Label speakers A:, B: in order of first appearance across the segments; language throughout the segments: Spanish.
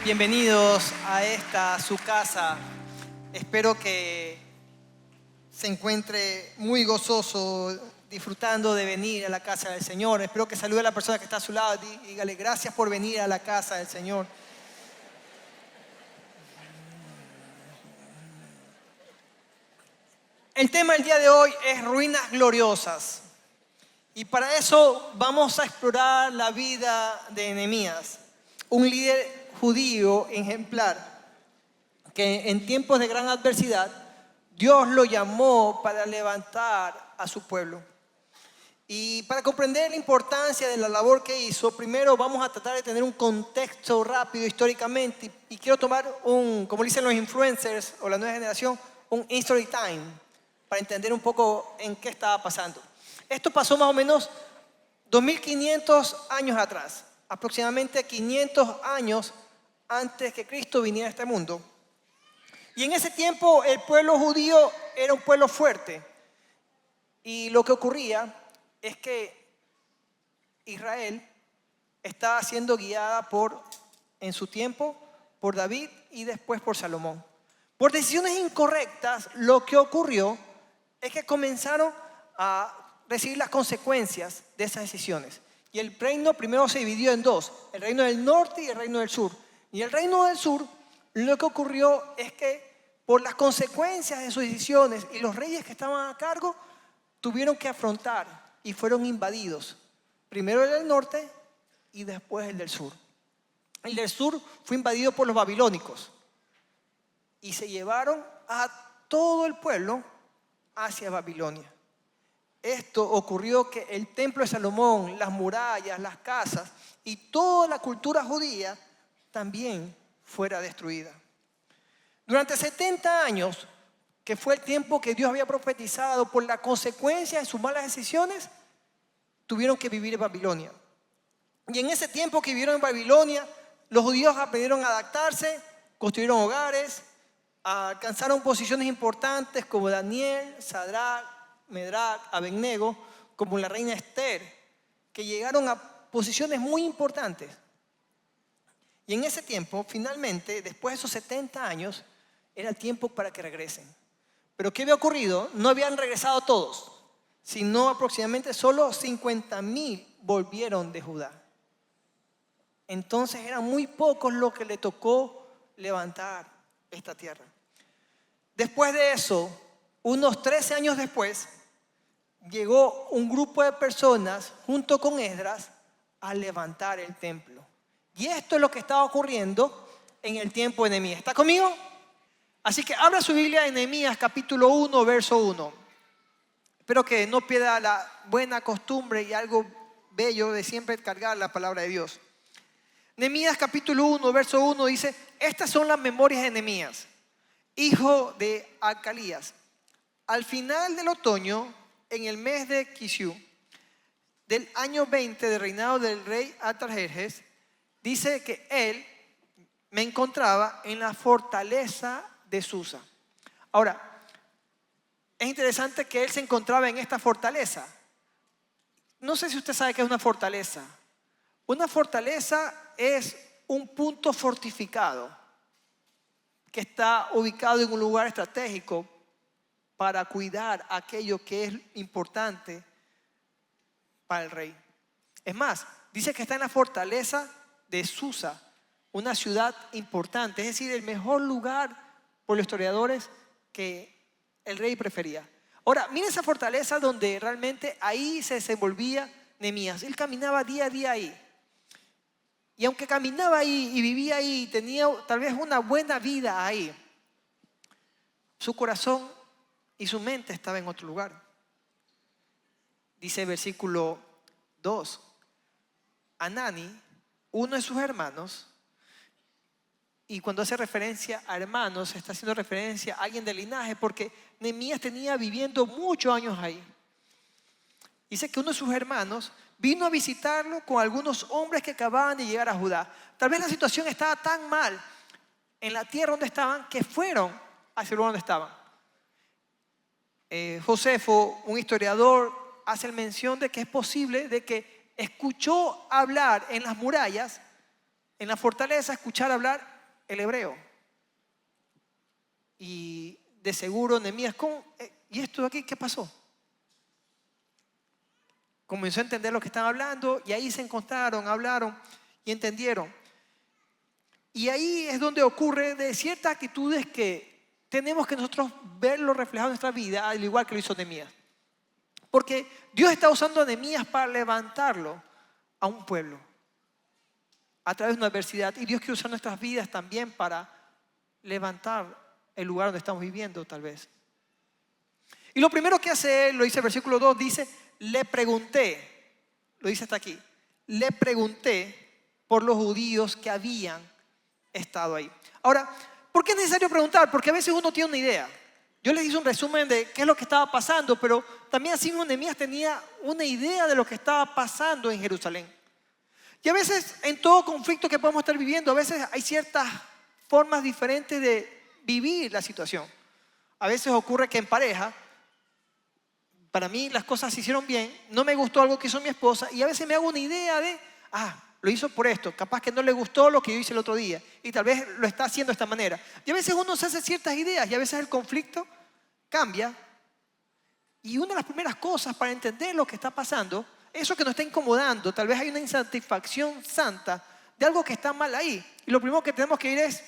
A: Bienvenidos a esta, su casa. Espero que se encuentre muy gozoso disfrutando de venir a la casa del Señor. Espero que salude a la persona que está a su lado y dígale gracias por venir a la casa del Señor. El tema del día de hoy es ruinas gloriosas. Y para eso vamos a explorar la vida de Nehemías, un líder judío ejemplar que en tiempos de gran adversidad Dios lo llamó para levantar a su pueblo. Y para comprender la importancia de la labor que hizo, primero vamos a tratar de tener un contexto rápido históricamente y quiero tomar como dicen los influencers o la nueva generación, un history time para entender un poco en qué estaba pasando. Esto pasó más o menos 2500 años atrás, aproximadamente 500 años antes que Cristo viniera a este mundo. Y en ese tiempo el pueblo judío era un pueblo fuerte. Y lo que ocurría es que Israel estaba siendo guiada en su tiempo, por David y después por Salomón. Por decisiones incorrectas, lo que ocurrió es que comenzaron a recibir las consecuencias de esas decisiones. Y el reino primero se dividió en dos, el reino del norte y el reino del sur. Y el reino del sur, lo que ocurrió es que por las consecuencias de sus decisiones y los reyes que estaban a cargo, tuvieron que afrontar y fueron invadidos. Primero el del norte y después el del sur. El del sur fue invadido por los babilónicos y se llevaron a todo el pueblo hacia Babilonia. Esto ocurrió que el templo de Salomón, las murallas, las casas y toda la cultura judía también fuera destruida. Durante 70 años, que fue el tiempo que Dios había profetizado por la consecuencia de sus malas decisiones, tuvieron que vivir en Babilonia. Y en ese tiempo que vivieron en Babilonia, los judíos aprendieron a adaptarse, construyeron hogares, alcanzaron posiciones importantes como Daniel, Sadrach, Medrach, Abednego, como la reina Esther, que llegaron a posiciones muy importantes. Y en ese tiempo, finalmente, después de esos 70 años, era el tiempo para que regresen. Pero ¿qué había ocurrido? No habían regresado todos, sino aproximadamente solo 50,000 volvieron de Judá. Entonces eran muy pocos los que le tocó levantar esta tierra. Después de eso, unos 13 años después, llegó un grupo de personas junto con Esdras a levantar el templo. Y esto es lo que estaba ocurriendo en el tiempo de Nehemías. ¿Está conmigo? Así que abra su Biblia en Nehemías capítulo 1, verso 1. Espero que no pierda la buena costumbre y algo bello de siempre cargar la palabra de Dios. Nehemías capítulo 1, verso 1 dice: estas son las memorias de Nehemías, hijo de Acalías. Al final del otoño, en el mes de Kislev, del año 20 del reinado del rey Artajerjes, dice que él me encontraba en la fortaleza de Susa. Ahora, es interesante que él se encontraba en esta fortaleza. No sé si usted sabe qué es una fortaleza. Una fortaleza es un punto fortificado que está ubicado en un lugar estratégico para cuidar aquello que es importante para el rey. Es más, dice que está en la fortaleza de Susa, una ciudad importante, es decir, el mejor lugar por los historiadores que el rey prefería. Ahora, mira esa fortaleza donde realmente ahí se desenvolvía Nehemías. Él caminaba día a día ahí. Y aunque caminaba ahí y vivía ahí y tenía tal vez una buena vida ahí, su corazón y su mente estaba en otro lugar. Dice el versículo 2, Hanani, uno de sus hermanos, y cuando hace referencia a hermanos, está haciendo referencia a alguien del linaje, porque Nehemías tenía viviendo muchos años ahí. Dice que uno de sus hermanos vino a visitarlo con algunos hombres que acababan de llegar a Judá. Tal vez la situación estaba tan mal en la tierra donde estaban que fueron hacia el lugar donde estaban. Josefo, un historiador, hace mención de que es posible de que escuchó hablar en las murallas, en la fortaleza, escuchar hablar el hebreo. Y de seguro Nehemías, ¿y esto de aquí qué pasó? Comenzó a entender lo que estaban hablando y ahí se encontraron, hablaron y entendieron. Y ahí es donde ocurre de ciertas actitudes que tenemos que nosotros verlo reflejado en nuestra vida, al igual que lo hizo Nehemías. Porque Dios está usando a Nehemías para levantarlo a un pueblo a través de una adversidad. Y Dios quiere usar nuestras vidas también para levantar el lugar donde estamos viviendo, tal vez. Y lo primero que hace él, lo dice el versículo 2, dice, le pregunté, lo dice hasta aquí, le pregunté por los judíos que habían estado ahí. Ahora, ¿por qué es necesario preguntar? Porque a veces uno tiene una idea. Yo les hice un resumen de qué es lo que estaba pasando, pero también así Nehemías tenía una idea de lo que estaba pasando en Jerusalén. Y a veces en todo conflicto que podemos estar viviendo, a veces hay ciertas formas diferentes de vivir la situación. A veces ocurre que en pareja, para mí las cosas se hicieron bien, no me gustó algo que hizo mi esposa y a veces me hago una idea de, lo hizo por esto, capaz que no le gustó lo que yo hice el otro día y tal vez lo está haciendo de esta manera. Y a veces uno se hace ciertas ideas y a veces el conflicto cambia. Y una de las primeras cosas para entender lo que está pasando, eso que nos está incomodando, tal vez hay una insatisfacción santa de algo que está mal ahí. Y lo primero que tenemos que ir es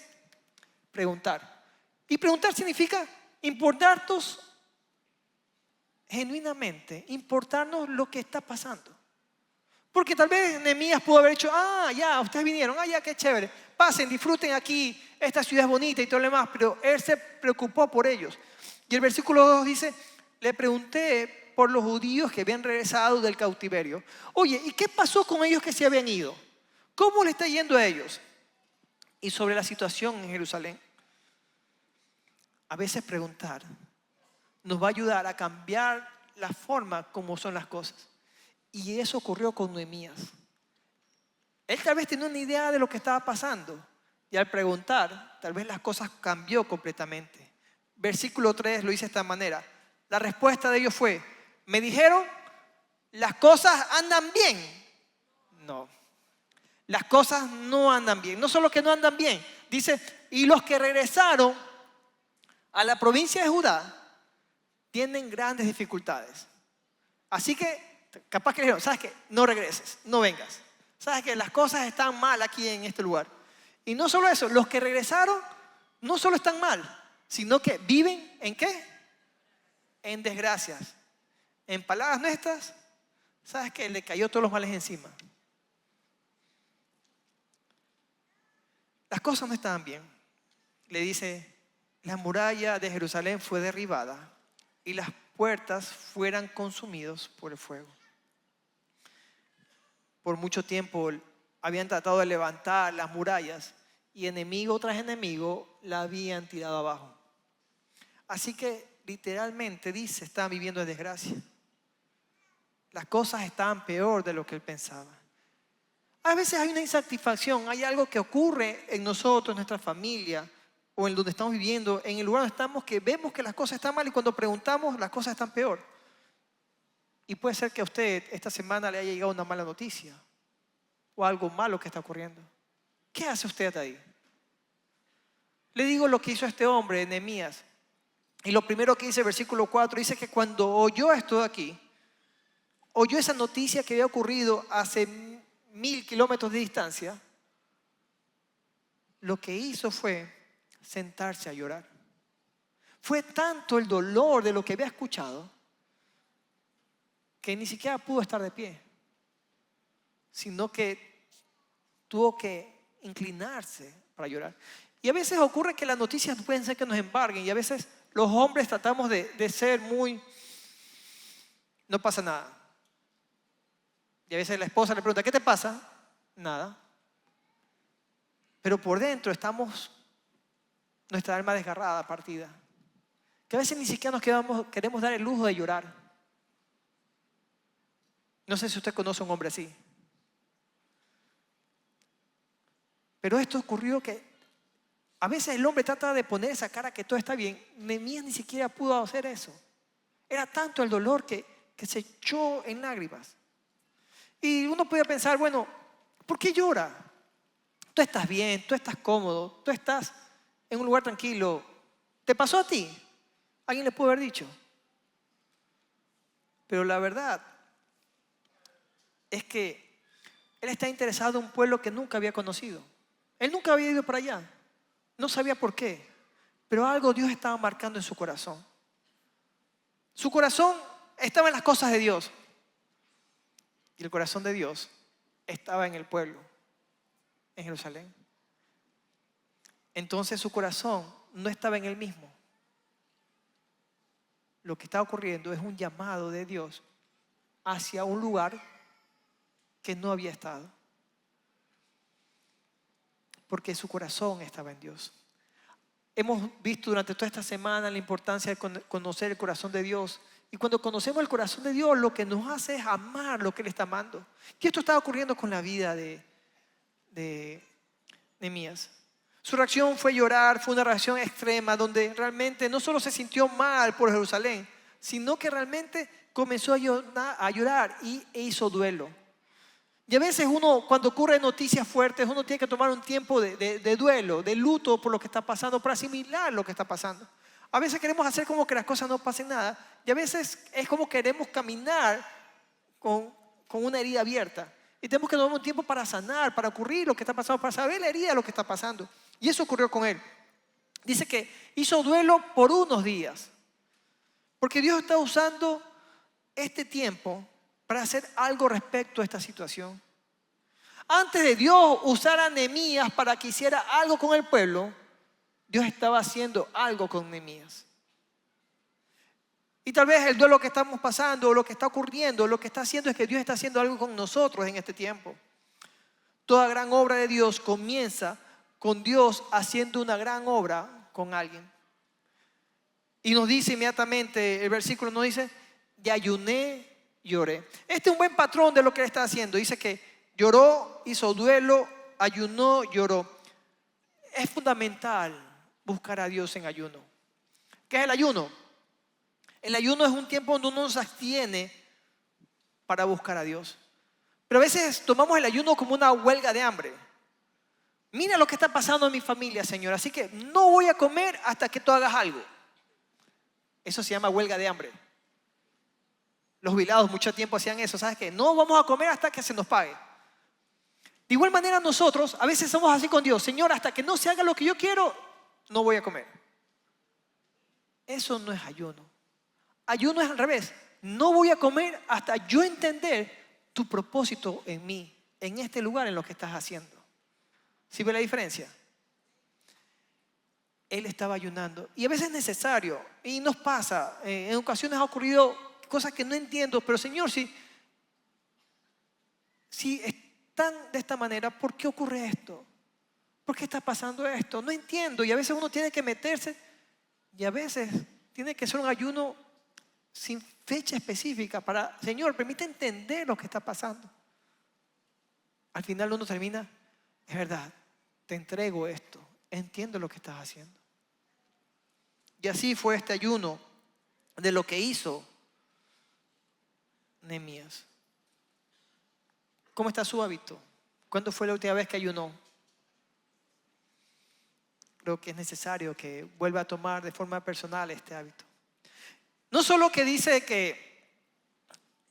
A: preguntar. Y preguntar significa importarnos genuinamente, importarnos lo que está pasando. Porque tal vez Nehemías pudo haber dicho, ya, ustedes vinieron, ya, qué chévere. Pasen, disfruten aquí, esta ciudad es bonita y todo lo demás. Pero él se preocupó por ellos. Y el versículo 2 dice, le pregunté por los judíos que habían regresado del cautiverio. Oye, ¿y qué pasó con ellos que se habían ido? ¿Cómo le está yendo a ellos? Y sobre la situación en Jerusalén. A veces preguntar nos va a ayudar a cambiar la forma como son las cosas. Y eso ocurrió con Nehemías. Él tal vez tenía una idea de lo que estaba pasando. Y al preguntar, tal vez las cosas cambió completamente. Versículo 3 lo dice de esta manera. La respuesta de ellos fue, me dijeron, las cosas andan bien. No, las cosas no andan bien. No solo que no andan bien. Dice, y los que regresaron a la provincia de Judá tienen grandes dificultades. Así que, capaz que le dijeron, ¿sabes qué? No regreses, no vengas. ¿Sabes qué? Las cosas están mal aquí en este lugar. Y no solo eso, los que regresaron no solo están mal, sino que viven ¿en qué? En desgracias. En palabras nuestras, ¿sabes qué? Le cayó todos los males encima. Las cosas no estaban bien. Le dice, la muralla de Jerusalén fue derribada y las puertas fueran consumidos por el fuego. Por mucho tiempo habían tratado de levantar las murallas y enemigo tras enemigo la habían tirado abajo. Así que literalmente dice, estaban viviendo en desgracia. Las cosas estaban peor de lo que él pensaba. A veces hay una insatisfacción, hay algo que ocurre en nosotros, en nuestra familia, o en donde estamos viviendo, en el lugar donde estamos, que vemos que las cosas están mal y cuando preguntamos las cosas están peor. Y puede ser que a usted esta semana le haya llegado una mala noticia o algo malo que está ocurriendo. ¿Qué hace usted ahí? Le digo lo que hizo este hombre, Nehemías. Y lo primero que dice el versículo 4, dice que cuando oyó esto de aquí, oyó esa noticia que había ocurrido hace 1000 kilómetros de distancia, lo que hizo fue sentarse a llorar. Fue tanto el dolor de lo que había escuchado que ni siquiera pudo estar de pie, sino que tuvo que inclinarse para llorar. Y a veces ocurre que las noticias pueden ser que nos embarguen y a veces los hombres tratamos de ser muy, no pasa nada. Y a veces la esposa le pregunta, ¿qué te pasa? Nada. Pero por dentro estamos, nuestra alma desgarrada, partida. Que a veces ni siquiera queremos dar el lujo de llorar. No sé si usted conoce a un hombre así. Pero esto ocurrió que a veces el hombre trata de poner esa cara que todo está bien. Nehemías ni siquiera pudo hacer eso. Era tanto el dolor que se echó en lágrimas. Y uno puede pensar, bueno, ¿por qué llora? Tú estás bien, tú estás cómodo, tú estás en un lugar tranquilo. ¿Te pasó a ti? Alguien le pudo haber dicho. Pero la verdad es que él está interesado en un pueblo que nunca había conocido. Él nunca había ido para allá. No sabía por qué. Pero algo Dios estaba marcando en su corazón. Su corazón estaba en las cosas de Dios. Y el corazón de Dios estaba en el pueblo, en Jerusalén. Entonces su corazón no estaba en él mismo. Lo que está ocurriendo es un llamado de Dios hacia un lugar que no había estado. Porque su corazón estaba en Dios. Hemos visto durante toda esta semana la importancia de conocer el corazón de Dios. Y cuando conocemos el corazón de Dios, lo que nos hace es amar lo que Él está amando. Y esto estaba ocurriendo con la vida de Nehemías. Su reacción fue llorar, fue una reacción extrema donde realmente no solo se sintió mal por Jerusalén, sino que realmente comenzó a llorar e hizo duelo. Y a veces uno, cuando ocurren noticias fuertes, uno tiene que tomar un tiempo de duelo, de luto por lo que está pasando, para asimilar lo que está pasando. A veces queremos hacer como que las cosas no pasen nada y a veces es como queremos caminar con una herida abierta. Y tenemos que tomar un tiempo para sanar, para ocurrir lo que está pasando, para saber la herida de lo que está pasando. Y eso ocurrió con él. Dice que hizo duelo por unos días. Porque Dios está usando este tiempo para hacer algo respecto a esta situación. Antes de Dios usar a Nehemías para que hiciera algo con el pueblo, Dios estaba haciendo algo con Nehemías. Y tal vez el duelo que estamos pasando, o lo que está ocurriendo, lo que está haciendo es que Dios está haciendo algo con nosotros en este tiempo. Toda gran obra de Dios comienza con Dios haciendo una gran obra con alguien. Y nos dice inmediatamente, el versículo nos dice, y ayuné, lloré. Este es un buen patrón de lo que Él está haciendo. Dice que lloró, hizo duelo, ayunó, lloró. Es fundamental buscar a Dios en ayuno. ¿Qué es el ayuno? El ayuno es un tiempo donde uno se abstiene para buscar a Dios. Pero a veces tomamos el ayuno como una huelga de hambre. Mira lo que está pasando en mi familia, Señor, así que no voy a comer hasta que tú hagas algo. Eso se llama huelga de hambre. Los jubilados mucho tiempo hacían eso, ¿sabes qué? No vamos a comer hasta que se nos pague. De igual manera nosotros a veces somos así con Dios. Señor, hasta que no se haga lo que yo quiero, no voy a comer. Eso no es ayuno. Ayuno es al revés. No voy a comer hasta yo entender tu propósito en mí, en este lugar, en lo que estás haciendo. ¿Sí ve la diferencia? Él estaba ayunando. Y a veces es necesario. Y nos pasa. En ocasiones ha ocurrido cosas que no entiendo. Pero Señor, si están de esta manera, ¿por qué ocurre esto? ¿Por qué está pasando esto? No entiendo. Y a veces uno tiene que meterse. Y a veces tiene que ser un ayuno sin fecha específica para, Señor, permite entender lo que está pasando. Al final uno termina, es verdad, te entrego esto, entiendo lo que estás haciendo. Y así fue este ayuno de lo que hizo Nehemías. ¿Cómo está su hábito? ¿Cuándo fue la última vez que ayunó? Creo que es necesario que vuelva a tomar de forma personal este hábito. No solo que dice que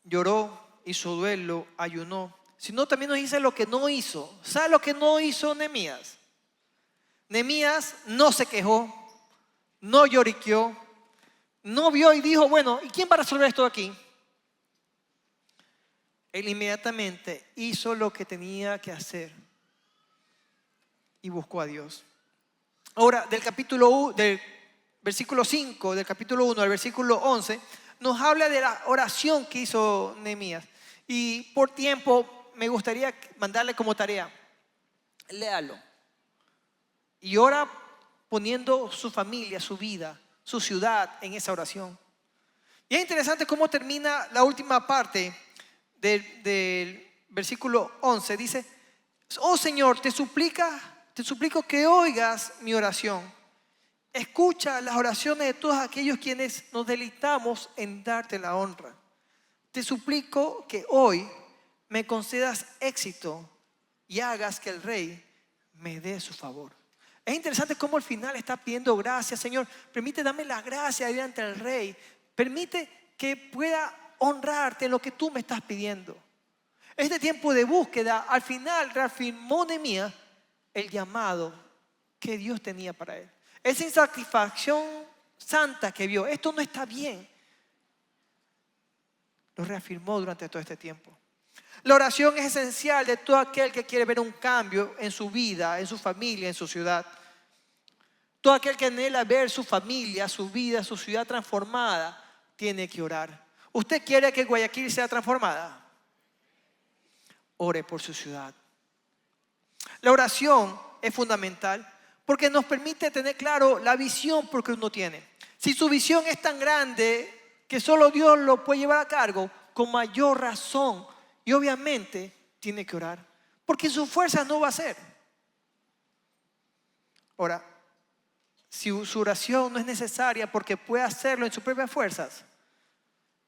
A: lloró, hizo duelo, ayunó, sino también nos dice lo que no hizo. ¿Sabe lo que no hizo Nehemías? Nehemías no se quejó, no lloriqueó, no vio y dijo, bueno, ¿y quién va a resolver esto aquí? Él inmediatamente hizo lo que tenía que hacer y buscó a Dios. Ahora, del versículo 5, del capítulo 1 al versículo 11, nos habla de la oración que hizo Nehemías. Y por tiempo me gustaría mandarle como tarea, léalo. Y ora poniendo su familia, su vida, su ciudad en esa oración. Y es interesante cómo termina la última parte del versículo 11. Dice, oh Señor, te suplico que oigas mi oración. Escucha las oraciones de todos aquellos quienes nos deleitamos en darte la honra. Te suplico que hoy me concedas éxito y hagas que el rey me dé su favor. Es interesante cómo al final está pidiendo gracias, Señor. Permite darme la gracia delante del rey. Permite que pueda honrarte en lo que tú me estás pidiendo. Este tiempo de búsqueda al final reafirmó Nehemías el llamado que Dios tenía para él. Esa insatisfacción santa que vio, esto no está bien, lo reafirmó durante todo este tiempo. La oración es esencial de todo aquel que quiere ver un cambio en su vida, en su familia, en su ciudad. Todo aquel que anhela ver su familia, su vida, su ciudad transformada, tiene que orar. ¿Usted quiere que Guayaquil sea transformada? Ore por su ciudad. La oración es fundamental porque nos permite tener claro la visión por que uno tiene. Si su visión es tan grande que solo Dios lo puede llevar a cargo, con mayor razón y obviamente tiene que orar, porque su fuerza no va a ser. Ahora, si su oración no es necesaria porque puede hacerlo en sus propias fuerzas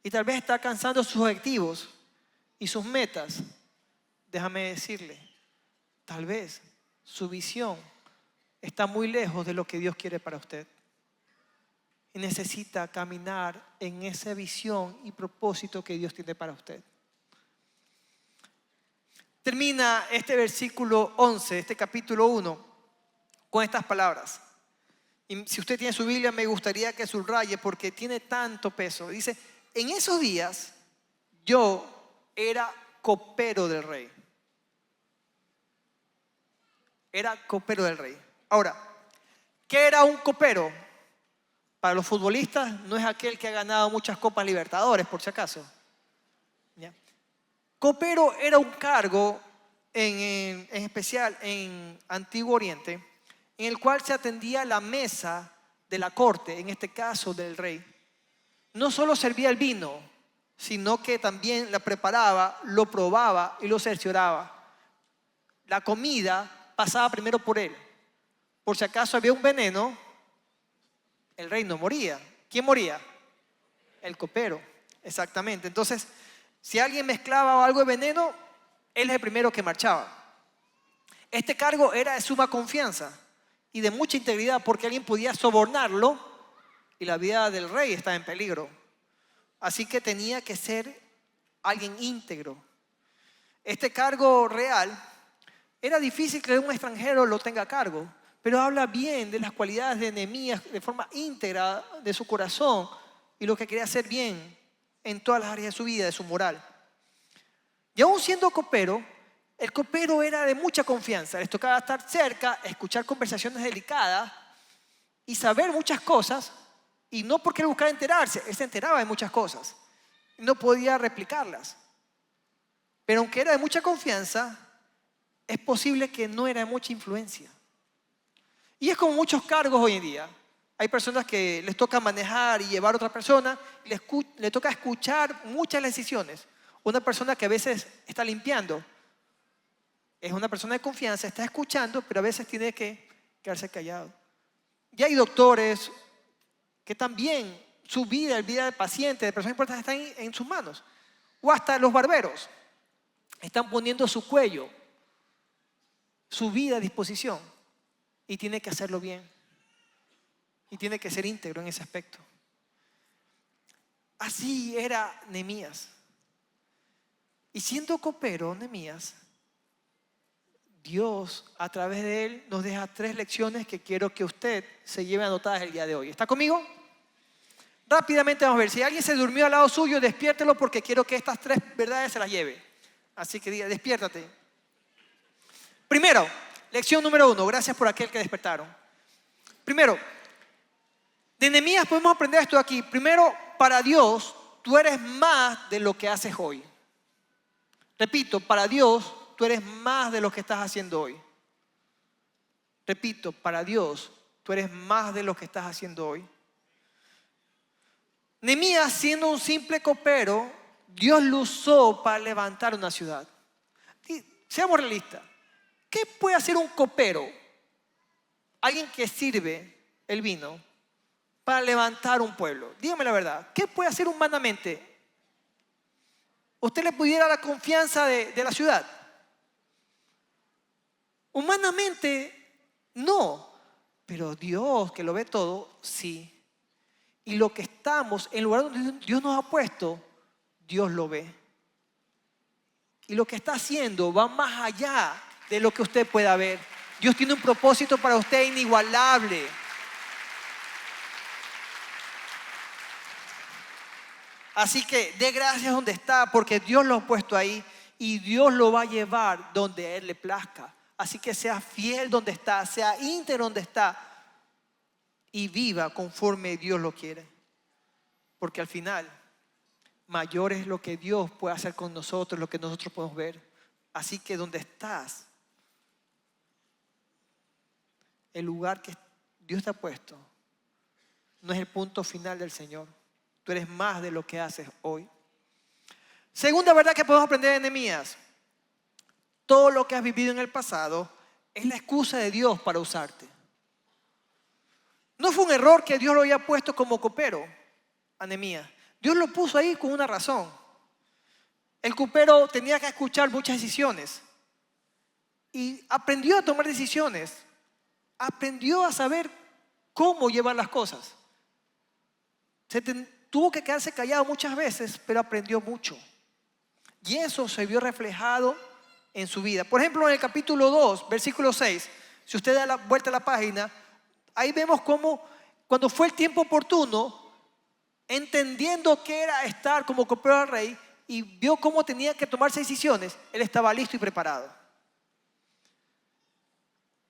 A: y tal vez está alcanzando sus objetivos y sus metas, déjame decirle, tal vez su visión está muy lejos de lo que Dios quiere para usted. Y necesita caminar en esa visión y propósito que Dios tiene para usted. Termina este versículo 11, este capítulo 1, con estas palabras. Y si usted tiene su Biblia, me gustaría que subraye porque tiene tanto peso. Dice, en esos días yo era copero del rey. Era copero del rey. Ahora, ¿qué era un copero? Para los futbolistas no es aquel que ha ganado muchas Copas Libertadores, por si acaso. ¿Ya? Copero era un cargo, en especial en Antiguo Oriente, en el cual se atendía la mesa de la corte, en este caso del rey. No solo servía el vino, sino que también la preparaba, lo probaba y lo cercioraba. La comida pasaba primero por él. Por si acaso había un veneno, el rey no moría. ¿Quién moría? El copero, exactamente. Entonces, si alguien mezclaba algo de veneno, él es el primero que marchaba. Este cargo era de suma confianza y de mucha integridad porque alguien podía sobornarlo y la vida del rey estaba en peligro. Así que tenía que ser alguien íntegro. Este cargo real era difícil que un extranjero lo tenga a cargo, pero habla bien de las cualidades de Nehemías de forma íntegra de su corazón y lo que quería hacer bien en todas las áreas de su vida, de su moral. Y aún siendo copero, el copero era de mucha confianza. Les tocaba estar cerca, escuchar conversaciones delicadas y saber muchas cosas, y no porque él buscaba enterarse, él se enteraba de muchas cosas. No podía replicarlas. Pero aunque era de mucha confianza, es posible que no era de mucha influencia. Y es como muchos cargos hoy en día. Hay personas que les toca manejar y llevar a otra persona, y le toca escuchar muchas decisiones. Una persona que a veces está limpiando, es una persona de confianza, está escuchando, pero a veces tiene que quedarse callado. Y hay doctores que también su vida, el vida del paciente, de personas importantes, están en sus manos. O hasta los barberos están poniendo su cuello, su vida a disposición. Y tiene que hacerlo bien. Y tiene que ser íntegro en ese aspecto. Así era Nehemías. Y siendo copero, Nehemías, Dios a través de él nos deja 3 lecciones que quiero que usted se lleve anotadas el día de hoy. ¿Está conmigo? Rápidamente vamos a ver. Si alguien se durmió al lado suyo, despiértelo porque quiero que estas 3 verdades se las lleve. Así que diga, despiértate. Primero, lección número 1. Gracias por aquel que despertaron. Primero, de Nehemías podemos aprender esto de aquí. Primero, para Dios, tú eres más de lo que haces hoy. Repito, para Dios, tú eres más de lo que estás haciendo hoy. Repito, para Dios, tú eres más de lo que estás haciendo hoy. Nehemías, siendo un simple copero, Dios lo usó para levantar una ciudad. Y seamos realistas. ¿Qué puede hacer un copero? Alguien que sirve el vino para levantar un pueblo. Dígame la verdad. ¿Qué puede hacer humanamente? ¿Usted le pudiera la confianza de la ciudad? Humanamente, no. Pero Dios, que lo ve todo, sí. Y lo que estamos, en el lugar donde Dios nos ha puesto, Dios lo ve. Y lo que está haciendo va más allá de lo que usted pueda ver. Dios tiene un propósito para usted inigualable. Así que dé gracias donde está, porque Dios lo ha puesto ahí y Dios lo va a llevar donde a Él le plazca. Así que sea fiel donde está, sea íntegro donde está y viva conforme Dios lo quiere. Porque al final, mayor es lo que Dios puede hacer con nosotros, lo que nosotros podemos ver. Así que donde estás, el lugar que Dios te ha puesto, no es el punto final del Señor. Tú eres más de lo que haces hoy. Segunda verdad que podemos aprender de Nehemías. Todo lo que has vivido en el pasado es la excusa de Dios para usarte. No fue un error que Dios lo haya puesto como copero a Nehemías. Dios lo puso ahí con una razón. El copero tenía que escuchar muchas decisiones y aprendió a tomar decisiones. Aprendió a saber cómo llevar las cosas. Tuvo que quedarse callado muchas veces, pero aprendió mucho. Y eso se vio reflejado en su vida. Por ejemplo, en el capítulo 2, versículo 6, si usted da la vuelta a la página, ahí vemos cómo cuando fue el tiempo oportuno, entendiendo que era estar como copero del rey y vio cómo tenía que tomarse decisiones, él estaba listo y preparado.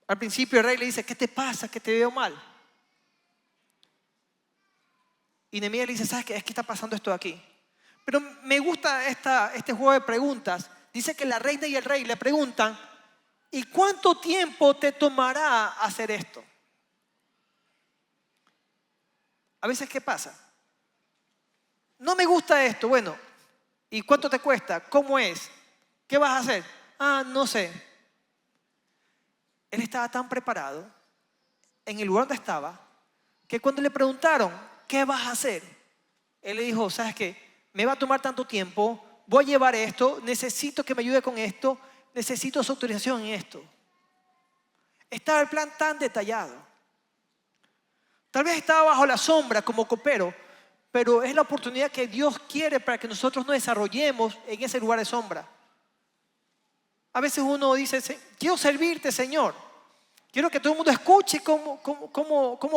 A: Al principio el rey le dice, ¿qué te pasa? ¿Que te veo mal? Y Nehemías le dice, ¿sabes qué? Es que está pasando esto aquí. Pero me gusta este juego de preguntas. Dice que la reina y el rey le preguntan, ¿y cuánto tiempo te tomará hacer esto? A veces, ¿qué pasa? No me gusta esto. Bueno, ¿y cuánto te cuesta? ¿Cómo es? ¿Qué vas a hacer? Ah, no sé. Él estaba tan preparado en el lugar donde estaba que cuando le preguntaron, ¿qué vas a hacer? Él le dijo, ¿sabes qué? Me va a tomar tanto tiempo, voy a llevar esto, necesito que me ayude con esto, necesito su autorización en esto. Estaba el plan tan detallado. Tal vez estaba bajo la sombra como copero, pero es la oportunidad que Dios quiere para que nosotros nos desarrollemos en ese lugar de sombra. A veces uno dice, quiero servirte, Señor. Quiero que todo el mundo escuche cómo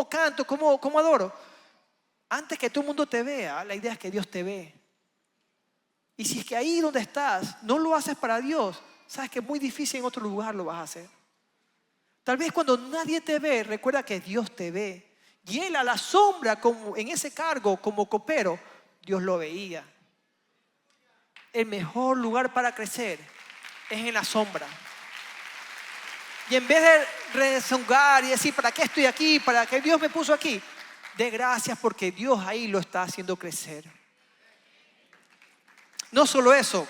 A: canto, cómo adoro. Antes que todo el mundo te vea, la idea es que Dios te ve. Y si es que ahí donde estás no lo haces para Dios, sabes que es muy difícil en otro lugar lo vas a hacer. Tal vez cuando nadie te ve, recuerda que Dios te ve. Y él a la sombra, como en ese cargo como copero, Dios lo veía. El mejor lugar para crecer es en la sombra. Y en vez de rezongar y decir, ¿para qué estoy aquí? ¿Para qué Dios me puso aquí? Dé gracias porque Dios ahí lo está haciendo crecer. No solo eso.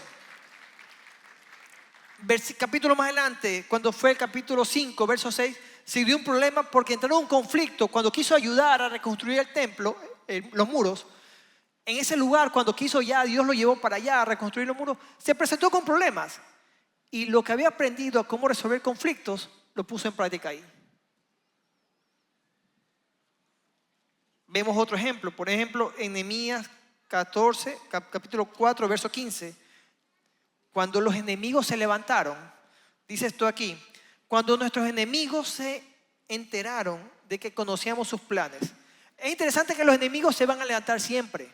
A: Capítulo más adelante, cuando fue el capítulo 5, verso 6, se dio un problema porque entró en un conflicto. Cuando quiso ayudar a reconstruir el templo, los muros, en ese lugar, cuando quiso ya, Dios lo llevó para allá a reconstruir los muros, se presentó con problemas. Y lo que había aprendido a cómo resolver conflictos, lo puso en práctica ahí. Vemos otro ejemplo. Por ejemplo, en Nehemías 14, capítulo 4, verso 15. Cuando los enemigos se levantaron, dice esto aquí, cuando nuestros enemigos se enteraron de que conocíamos sus planes. Es interesante que los enemigos se van a levantar siempre.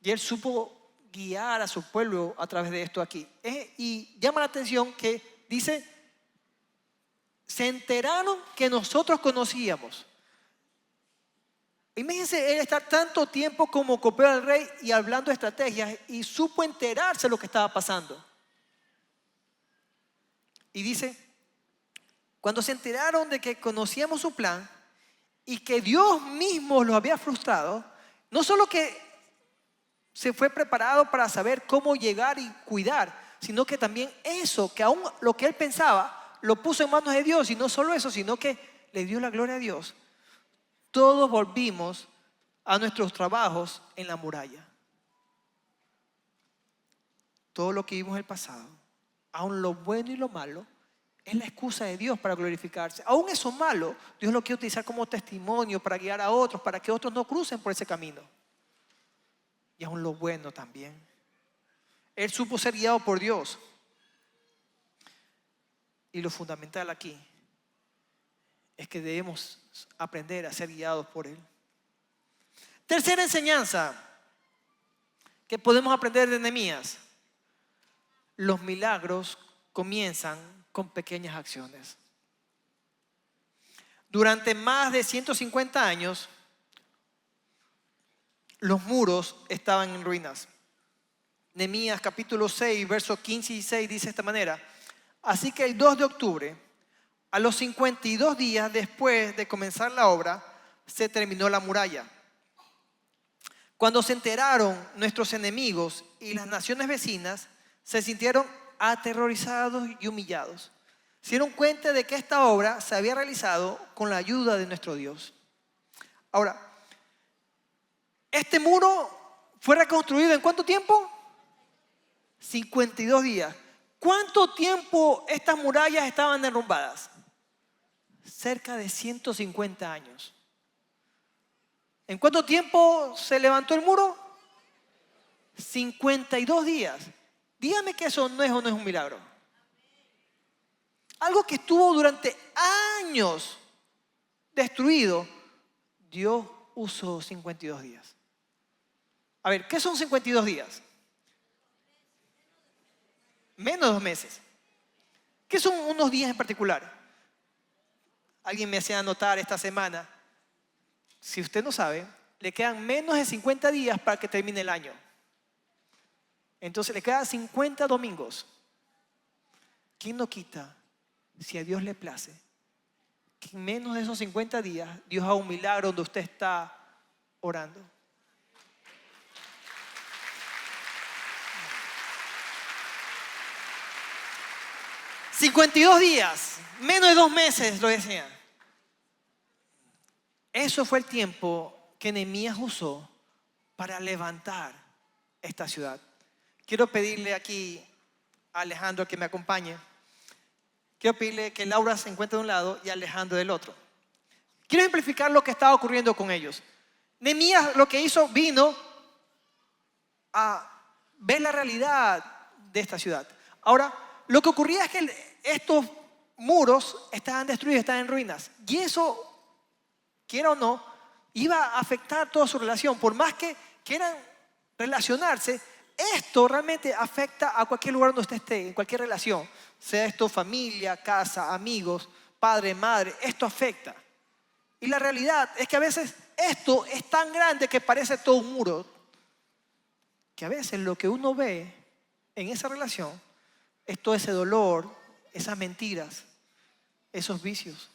A: Y él supo guiar a su pueblo a través de esto aquí. Y llama la atención que dice, se enteraron que nosotros conocíamos. Imagínense él estar tanto tiempo como copero del rey y hablando de estrategias y supo enterarse de lo que estaba pasando. Y dice, cuando se enteraron de que conocíamos su plan y que Dios mismo los había frustrado, no solo que se fue preparado para saber cómo llegar y cuidar, sino que también eso, que aún lo que él pensaba, lo puso en manos de Dios. Y no solo eso, sino que le dio la gloria a Dios. Todos volvimos a nuestros trabajos en la muralla. Todo lo que vimos en el pasado, aun lo bueno y lo malo, Es la excusa de Dios para glorificarse. Aún eso malo, Dios lo quiere utilizar como testimonio para guiar a otros, para que otros no crucen por ese camino. Y aún lo bueno también. Él supo ser guiado por Dios. Y lo fundamental aquí es que debemos aprender a ser guiados por Él. Tercera enseñanza que podemos aprender de Nehemías. Los milagros comienzan con pequeñas acciones. Durante más de 150 años, los muros estaban en ruinas. Nehemías capítulo 6, versos 15 y 16 dice de esta manera: así que el 2 de octubre, a los 52 días después de comenzar la obra, se terminó la muralla. Cuando se enteraron nuestros enemigos y las naciones vecinas, se sintieron aterrorizados y humillados. Se dieron cuenta de que esta obra se había realizado con la ayuda de nuestro Dios. Ahora, este muro fue reconstruido ¿en cuánto tiempo? 52 días. ¿Cuánto tiempo estas murallas estaban derrumbadas? Cerca de 150 años. ¿En cuánto tiempo se levantó el muro? 52 días. Dígame que eso no es o no es un milagro. Algo que estuvo durante años destruido, Dios usó 52 días. A ver, ¿qué son 52 días? Menos de 2 meses. ¿Qué son unos días en particular? Alguien me hacía anotar esta semana. Si usted no sabe, le quedan menos de 50 días para que termine el año. Entonces le quedan 50 domingos. ¿Quién no quita, si a Dios le place, que en menos de esos 50 días Dios haga un milagro donde usted está orando? $52 días, menos de 2 meses, lo decía. Eso fue el tiempo que Nehemías usó para levantar esta ciudad. Quiero pedirle aquí a Alejandro que me acompañe. Quiero pedirle que Laura se encuentre de un lado y Alejandro del otro. Quiero ejemplificar lo que estaba ocurriendo con ellos. Nehemías lo que hizo, vino a ver la realidad de esta ciudad. Ahora, lo que ocurría es que estos muros estaban destruidos, estaban en ruinas. Y eso, quiera o no, iba a afectar toda su relación. Por más que quieran relacionarse, esto realmente afecta a cualquier lugar donde usted esté, en cualquier relación. Sea esto familia, casa, amigos, padre, madre, esto afecta. Y la realidad es que a veces esto es tan grande que parece todo un muro, que a veces lo que uno ve en esa relación es todo ese dolor, esas mentiras, esos vicios,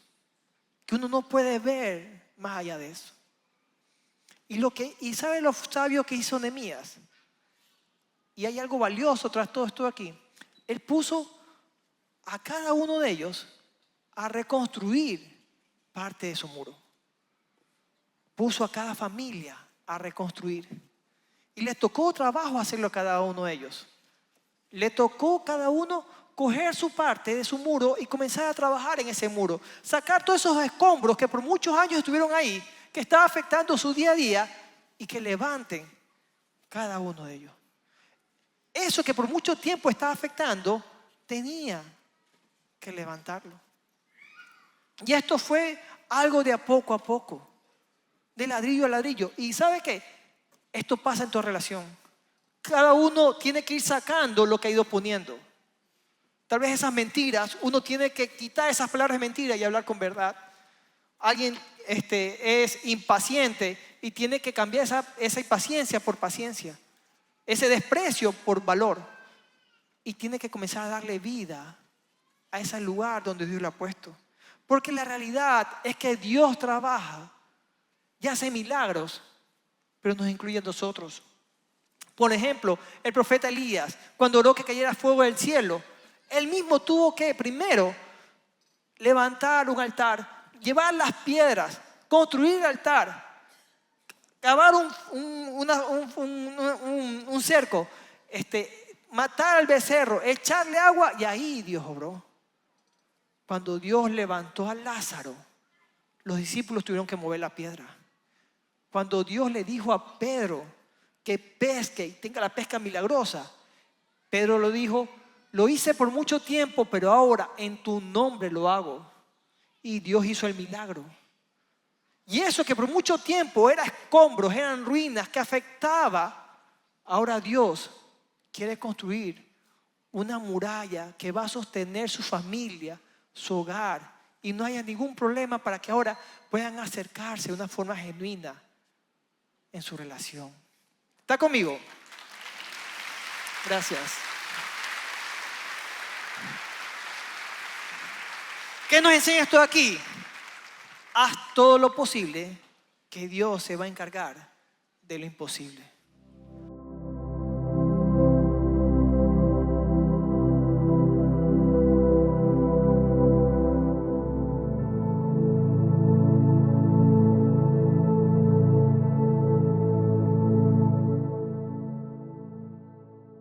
A: que uno no puede ver más allá de eso. Y ¿sabe lo sabio que hizo Nehemías? Y hay algo valioso tras todo esto aquí. Él puso a cada uno de ellos a reconstruir parte de su muro. Puso a cada familia a reconstruir. Y le tocó trabajo hacerlo a cada uno de ellos. Le tocó a cada uno coger su parte de su muro y comenzar a trabajar en ese muro. Sacar todos esos escombros que por muchos años estuvieron ahí, que estaba afectando su día a día, y que levanten cada uno de ellos. Eso que por mucho tiempo estaba afectando, tenía que levantarlo. Y esto fue algo de a poco, de ladrillo a ladrillo. ¿Y sabe qué? Esto pasa en toda relación. Cada uno tiene que ir sacando lo que ha ido poniendo. Tal vez esas mentiras, uno tiene que quitar esas palabras de mentira y hablar con verdad. Alguien es impaciente y tiene que cambiar esa impaciencia por paciencia. Ese desprecio por valor. Y tiene que comenzar a darle vida a ese lugar donde Dios lo ha puesto. Porque la realidad es que Dios trabaja y hace milagros, pero nos incluye a nosotros. Por ejemplo, el profeta Elías, cuando oró que cayera fuego del cielo, él mismo tuvo que primero levantar un altar, llevar las piedras, construir el altar, cavar un cerco, matar al becerro, echarle agua, y ahí Dios obró. Cuando Dios levantó a Lázaro, los discípulos tuvieron que mover la piedra. Cuando Dios le dijo a Pedro que pesque y tenga la pesca milagrosa, Pedro lo dijo: lo hice por mucho tiempo, pero ahora en tu nombre lo hago. Y Dios hizo el milagro. Y eso que por mucho tiempo era escombros, eran ruinas que afectaba, ahora Dios quiere construir una muralla que va a sostener su familia, su hogar, y no haya ningún problema para que ahora puedan acercarse de una forma genuina en su relación. ¿Está conmigo? Gracias. ¿Qué nos enseña esto aquí? Haz todo lo posible, que Dios se va a encargar de lo imposible.